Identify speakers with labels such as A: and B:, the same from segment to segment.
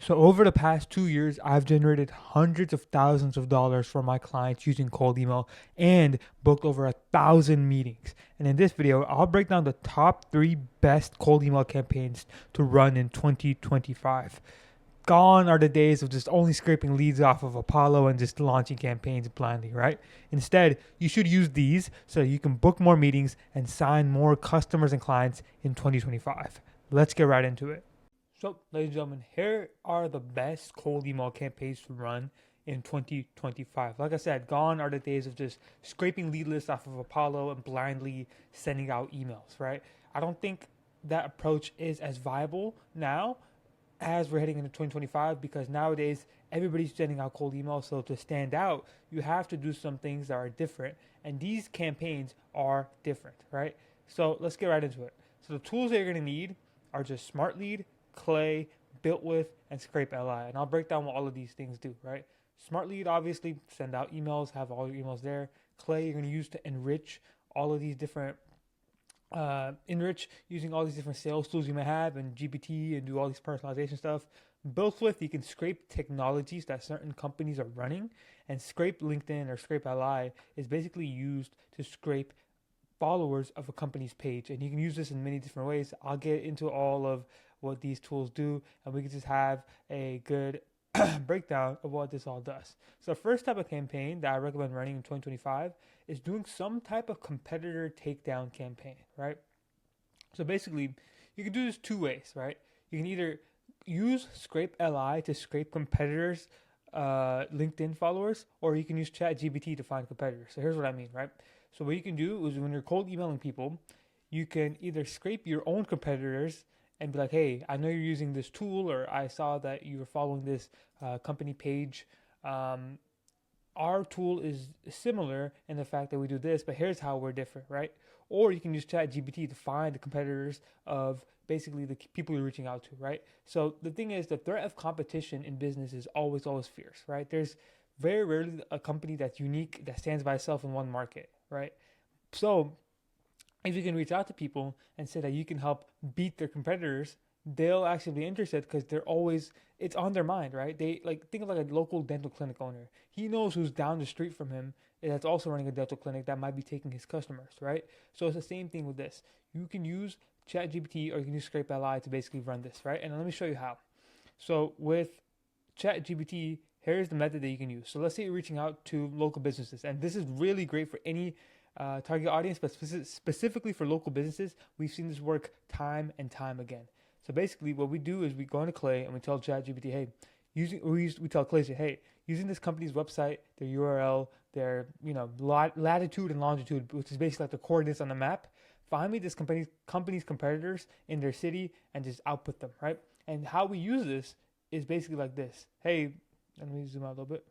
A: So over the past 2 years, I've generated hundreds of thousands of dollars for my clients using cold email and booked over 1,000 meetings. And in this video, I'll break down the top three best cold email campaigns to run in 2025. Gone are the days of just only scraping leads off of Apollo and just launching campaigns blindly, right? Instead, you should use these so you can book more meetings and sign more customers and clients in 2025. Let's get right into it. So, ladies and gentlemen, here are the best cold email campaigns to run in 2025. Like I said, gone are the days of just scraping lead lists off of Apollo and blindly sending out emails, right? I don't think that approach is as viable now as we're heading into 2025 because nowadays everybody's sending out cold emails. So, to stand out, you have to do some things that are different. And these campaigns are different, right? So, let's get right into it. So, the tools that you're going to need are just Smart Lead, Clay, Built With, and Scrape LI. And I'll break down what all of these things do, right? Smart Lead, obviously, send out emails, have all your emails there. Clay, you're going to use to enrich all of these different, enrich using all these different sales tools you may have and GPT and do all these personalization stuff. Built With, you can scrape technologies that certain companies are running. And Scrape LinkedIn or Scrape LI is basically used to scrape followers of a company's page. And you can use this in many different ways. I'll get into all of what these tools do, and we can just have a good breakdown of what this all does. So, first type of campaign that I recommend running in 2025 is doing some type of competitor takedown campaign, right? So, basically, you can do this two ways, right? You can either use Scrape LI to scrape competitors' LinkedIn followers, or you can use ChatGPT to find competitors. So, here's what I mean, right? So, what you can do is when you're cold emailing people, you can either scrape your own competitors and be like, hey, I know you're using this tool, or I saw that you were following this company page. Our tool is similar in the fact that we do this, but here's how we're different, right? Or you can use ChatGPT to find the competitors of basically the people you're reaching out to, right? So the thing is, the threat of competition in business is always, always fierce, right? There's very rarely a company that's unique that stands by itself in one market, right? So if you can reach out to people and say that you can help beat their competitors, they'll actually be interested because they're always it's on their mind, right? They like think of like a local dental clinic owner. He knows who's down the street from him that's also running a dental clinic that might be taking his customers, right? So it's the same thing with this. You can use ChatGPT or you can use Scrape LI to basically run this, right? And let me show you how. So with ChatGPT, here's the method that you can use. So let's say you're reaching out to local businesses, and this is really great for any target audience, but specifically for local businesses, we've seen this work time and time again. So basically, what we do is we go into Clay and we tell ChatGPT, hey, we tell Clay, hey, using this company's website, their URL, their latitude and longitude, which is basically like the coordinates on the map. Find me this company's competitors in their city and just output them, right? And how we use this is basically like this. Hey, let me zoom out a little bit.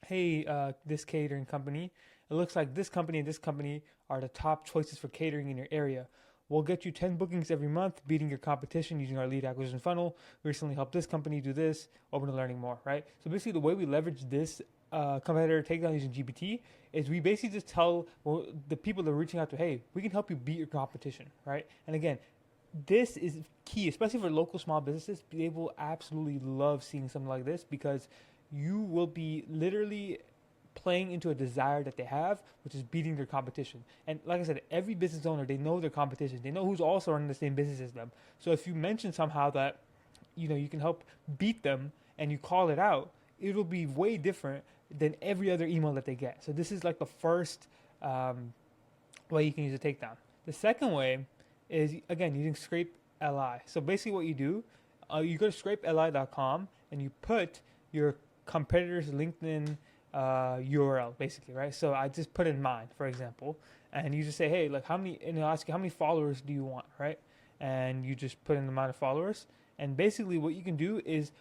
A: Hey, this catering company, it looks like this company and this company are the top choices for catering in your area. We'll get you 10 bookings every month, beating your competition using our lead acquisition funnel. We recently helped this company do this. Open to learning more, right? So basically, the way we leverage this competitor takedown using GPT is we basically just tell the people that are reaching out to, hey, we can help you beat your competition, right? And again, this is key, especially for local small businesses. They will absolutely love seeing something like this because you will be literally playing into a desire that they have, which is beating their competition. And like I said, every business owner, they know their competition. They know who's also running the same business as them. So if you mention somehow that you can help beat them and you call it out, it'll be way different than every other email that they get. So this is like the first way you can use a takedown. The second way is again using Scrape LI. So basically, what you do, you go to scrapeli.com and you put your competitor's LinkedIn URL, basically, right? So I just put in mine, for example, and you just say, hey, like how many, and it'll ask you how many followers do you want, right? And you just put in the amount of followers, and basically what you can do is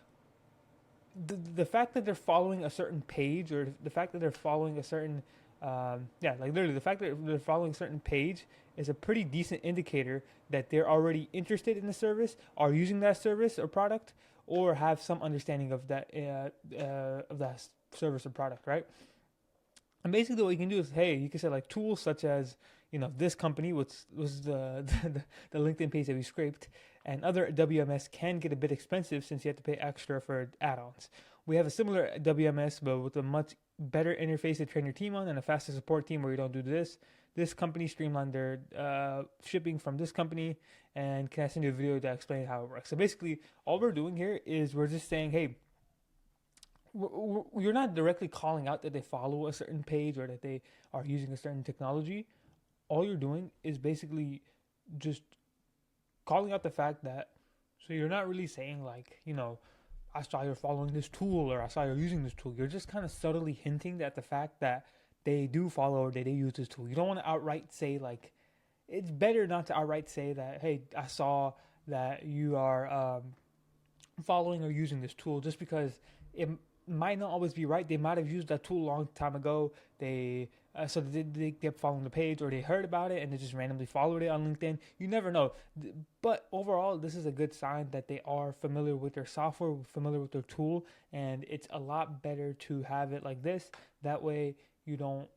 A: the fact that they're following a certain page or the fact that they're following a certain like literally the fact that they're following a certain page is a pretty decent indicator that they're already interested in the service, are using that service or product, or have some understanding of that service or product, right? And basically, what you can do is, hey, you can say like tools such as, this company, which was the LinkedIn page that we scraped, and other WMS can get a bit expensive since you have to pay extra for add-ons. We have a similar WMS, but with a much better interface to train your team on and a faster support team where you don't do this. This company streamlined their shipping from this company, and can I send you a video to explain how it works? So basically, all we're doing here is we're just saying, hey, you're not directly calling out that they follow a certain page or that they are using a certain technology. All you're doing is basically just calling out the fact that, so you're not really saying like, I saw you're following this tool or I saw you're using this tool. You're just kind of subtly hinting at the fact that they do follow or that they use this tool. You don't want to outright say like, it's better not to outright say that, hey, I saw that you are following or using this tool, just because it might not always be right. They might have used that tool a long time ago. So they kept following the page, or they heard about it and they just randomly followed it on LinkedIn. You never know. But overall, this is a good sign that they are familiar with their software, familiar with their tool, and it's a lot better to have it like this. That way, you don't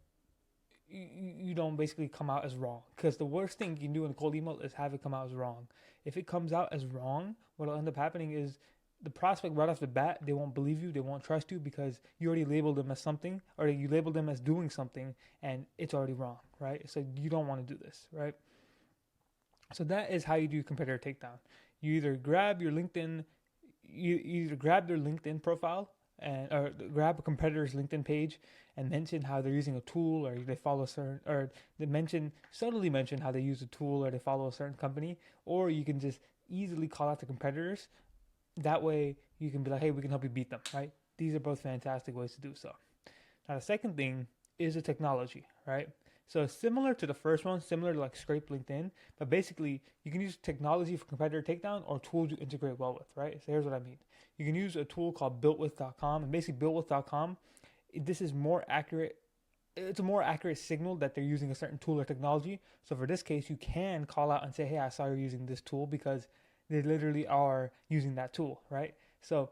A: basically come out as wrong, because the worst thing you can do in a cold email is have it come out as wrong. If it comes out as wrong, what will end up happening is the prospect right off the bat, they won't believe you, they won't trust you, because you already labeled them as something, or you labeled them as doing something, and it's already wrong, right? So you don't want to do this, right? So that is how you do competitor takedown. You either grab your LinkedIn, you either grab their LinkedIn profile, or grab a competitor's LinkedIn page and mention how they're using a tool, or they follow a certain, or they subtly mention how they use a tool or they follow a certain company, or you can just easily call out the competitors. That way you can be like, hey, we can help you beat them, right? These are both fantastic ways to do so. Now, the second thing is the technology, right? So similar to the first one, similar to like scrape LinkedIn, but basically you can use technology for competitor takedown or tools you integrate well with, right? So here's what I mean. You can use a tool called builtwith.com, and basically builtwith.com, this is more accurate. It's a more accurate signal that they're using a certain tool or technology. So for this case, you can call out and say, hey, I saw you're using this tool, because they literally are using that tool, right? So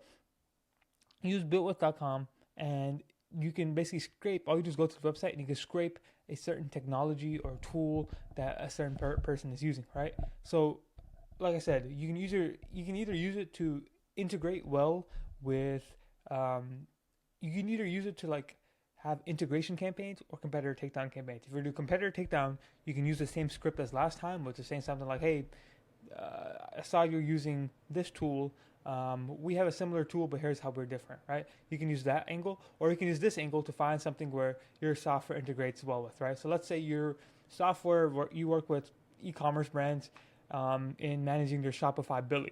A: use builtwith.com, and you can basically scrape. All you do is go to the website and you can scrape a certain technology or tool that a certain person is using, right? So like I said, you can either use it to integrate well with you can either use it to like have integration campaigns or competitor takedown campaigns. If you do competitor takedown, you can use the same script as last time, which is saying something like, hey, I saw you're using this tool. We have a similar tool, but here's how we're different, right? You can use that angle, or you can use this angle to find something where your software integrates well with, right? So let's say your software, you work with e-commerce brands in managing their Shopify billing,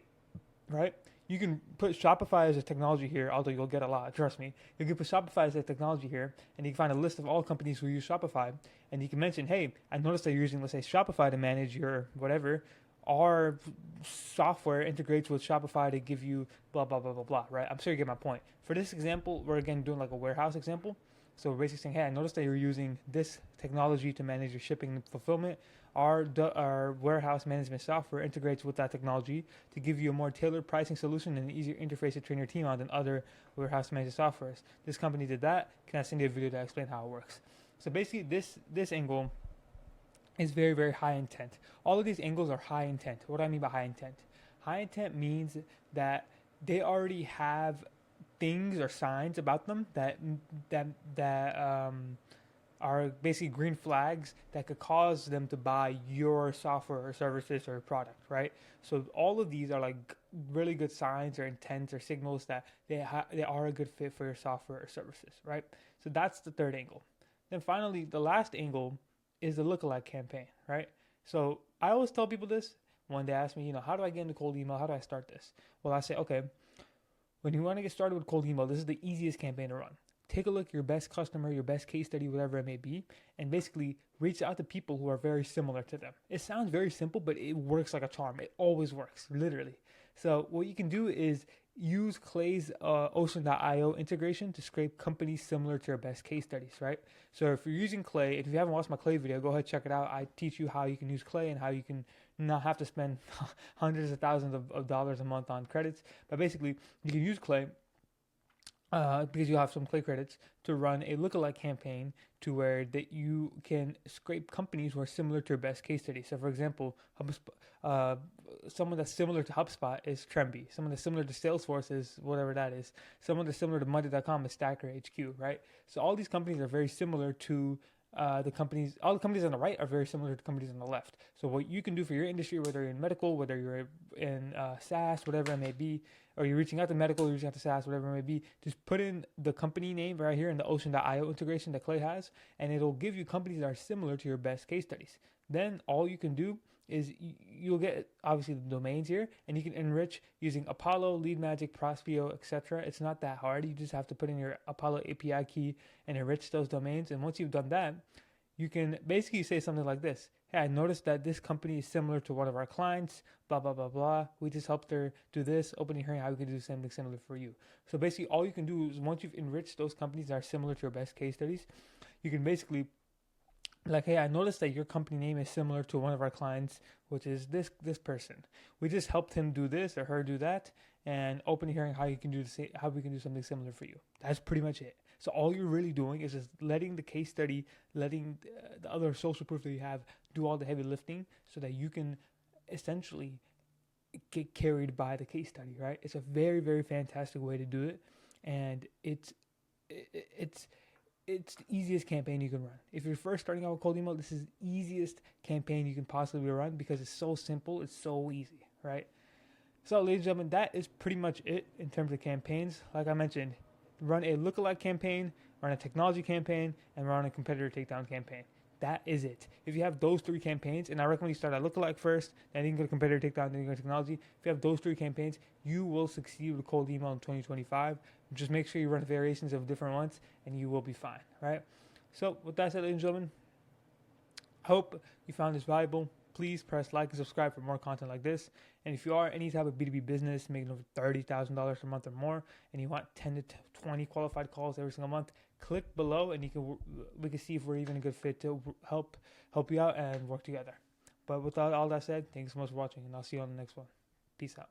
A: right? You can put Shopify as a technology here, although you'll get a lot, trust me. You can put Shopify as a technology here, and you can find a list of all companies who use Shopify, and you can mention, hey, I noticed that you're using, let's say, Shopify to manage your whatever. Our software integrates with Shopify to give you blah, blah, blah, blah, blah, right? I'm sure you get my point. For this example, we're again doing like a warehouse example. So we're basically saying, hey, I noticed that you're using this technology to manage your shipping and fulfillment. Our warehouse management software integrates with that technology to give you a more tailored pricing solution and an easier interface to train your team on than other warehouse management softwares. This company did that. Can I send you a video to explain how it works? So basically, this angle is very, very high intent. All of these angles are high intent. What do I mean by high intent? High intent means that they already have things or signs about them that are basically green flags that could cause them to buy your software or services or product, right? So all of these are like really good signs or intents or signals that they are a good fit for your software or services, right? So that's the third angle. Then finally, the last angle is the lookalike campaign, right? So I always tell people this when they ask me, how do I get into cold email? How do I start this? Well, I say, okay, when you want to get started with cold email, this is the easiest campaign to run. Take a look at your best customer, your best case study, whatever it may be, and basically reach out to people who are very similar to them. It sounds very simple, but it works like a charm. It always works, literally. So what you can do is use Clay's Ocean.io integration to scrape companies similar to your best case studies, right? So if you're using Clay, if you haven't watched my Clay video, go ahead, check it out. I teach you how you can use Clay and how you can not have to spend hundreds of thousands of dollars a month on credits. But basically, you can use Clay because you have some clay credits to run a lookalike campaign to where that you can scrape companies who are similar to your best case study. So, for example, HubSpot, someone that's similar to HubSpot is Tremby. Someone that's similar to Salesforce is whatever that is. Someone that's similar to Monday.com is Stacker HQ, right? So all these companies are very similar to all the companies on the right are very similar to companies on the left. So what you can do for your industry, whether you're in medical, whether you're in SaaS, whatever it may be, or you're reaching out to medical, you're reaching out to SaaS, whatever it may be, just put in the company name right here in the Ocean.io integration that Clay has, and it'll give you companies that are similar to your best case studies. Then all you can do is you'll get obviously the domains here, and you can enrich using Apollo, LeadMagic, Prospeo, etc. It's not that hard. You just have to put in your Apollo API key and enrich those domains. And once you've done that, you can basically say something like this: "Hey, I noticed that this company is similar to one of our clients. Blah blah blah blah. We just helped her do this. Opening hearing, how we can do something similar for you." So basically, all you can do is once you've enriched those companies that are similar to your best case studies, you can basically like, hey, I noticed that your company name is similar to one of our clients, which is this person. We just helped him do this or her do that, and open hearing how you can do how we can do something similar for you. That's pretty much it. So all you're really doing is just letting the case study, letting the other social proof that you have do all the heavy lifting, so that you can essentially get carried by the case study. Right? It's a very very fantastic way to do it, and it's the easiest campaign you can run. If you're first starting out with cold email, this is the easiest campaign you can possibly run because it's so simple, it's so easy, right? So, ladies and gentlemen, that is pretty much it in terms of campaigns. Like I mentioned, run a lookalike campaign, run a technology campaign, and run a competitor takedown campaign. That is it. If you have those three campaigns, and I recommend you start at lookalike first, then you can go to competitor takedown, then you go to technology. If you have those three campaigns, you will succeed with cold email in 2025. Just make sure you run variations of different ones, and you will be fine, right? So with that said, ladies and gentlemen, I hope you found this valuable. Please press like and subscribe for more content like this. And if you are any type of B2B business making over $30,000 a month or more, and you want 10 to 20 qualified calls every single month, click below, and we can see if we're even a good fit to help you out and work together. But with all that said, thanks so much for watching, and I'll see you on the next one. Peace out.